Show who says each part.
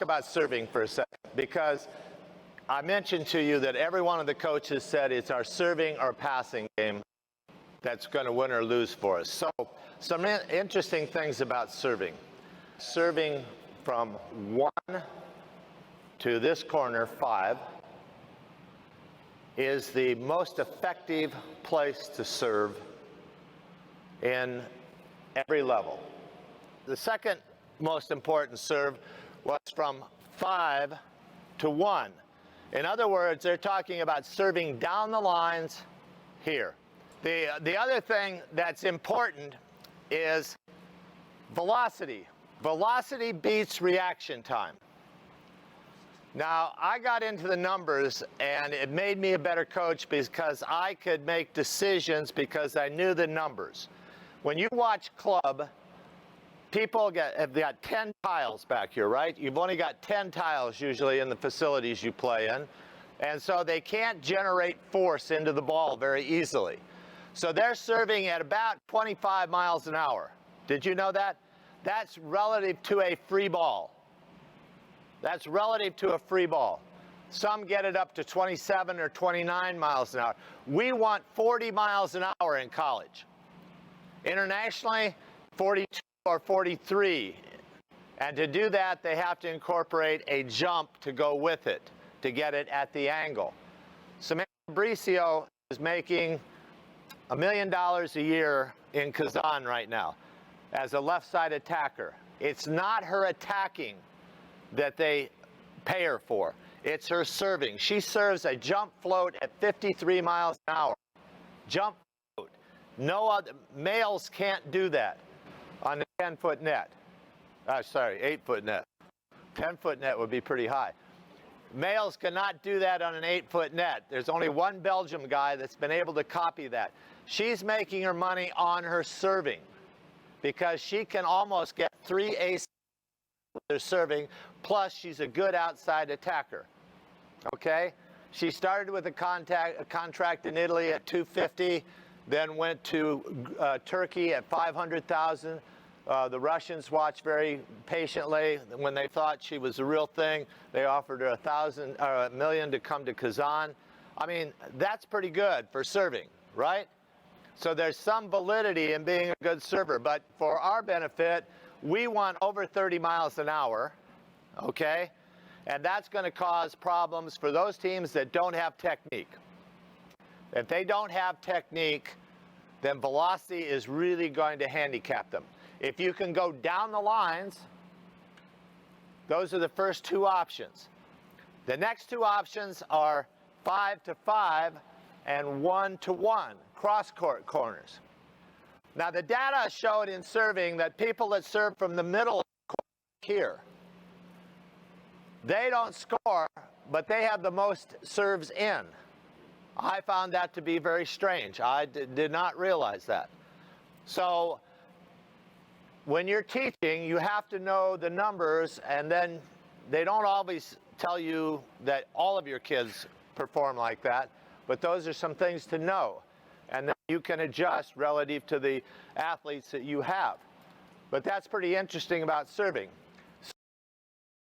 Speaker 1: about serving for a second, because I mentioned to you that every one of the coaches said it's our serving or passing game that's going to win or lose for us. So some interesting things about serving. Serving from 1 to this corner, 5, is the most effective place to serve in every level. The second most important serve was from 5 to 1. In other words, they're talking about serving down the lines here. The other thing that's important is velocity. Velocity beats reaction time. Now, I got into the numbers, and it made me a better coach because I could make decisions because I knew the numbers. When you watch club, people have got 10 tiles back here, right? You've only got 10 tiles usually in the facilities you play in, and so they can't generate force into the ball very easily. So they're serving at about 25 miles an hour. Did you know that? That's relative to a free ball. That's relative to a free ball. Some get it up to 27 or 29 miles an hour. We want 40 miles an hour in college. Internationally, 42 or 43. And to do that, they have to incorporate a jump to go with it, to get it at the angle. Samantha Bricio is making $1 million a year in Kazan right now as a left side attacker. It's not her attacking that they pay her for. It's her serving. She serves a jump float at 53 miles an hour. Jump float. No other males can't do that on the 10-foot net. Sorry, 8-foot net. 10-foot net would be pretty high. Males cannot do that on an 8-foot net. There's only one Belgium guy that's been able to copy that. She's making her money on her serving because she can almost get 3 aces with her serving, plus she's a good outside attacker. Okay? She started with a contract in Italy at $250, then went to Turkey at $500,000. The Russians watched very patiently. When they thought she was the real thing, they offered her $1 million to come to Kazan. I mean, that's pretty good for serving, right? So there's some validity in being a good server, but for our benefit, we want over 30 miles an hour, okay? And that's going to cause problems for those teams that don't have technique. If they don't have technique, then velocity is really going to handicap them. If you can go down the lines, those are the first 2 options. The next 2 options are 5 to 5 and 1 to 1, cross-court corners. Now, the data showed in serving that people that serve from the middle here, they don't score, but they have the most serves in. I found that to be very strange. I did not realize that. So when you're teaching, you have to know the numbers, and then they don't always tell you that all of your kids perform like that, but those are some things to know. And then you can adjust relative to the athletes that you have. But that's pretty interesting about serving.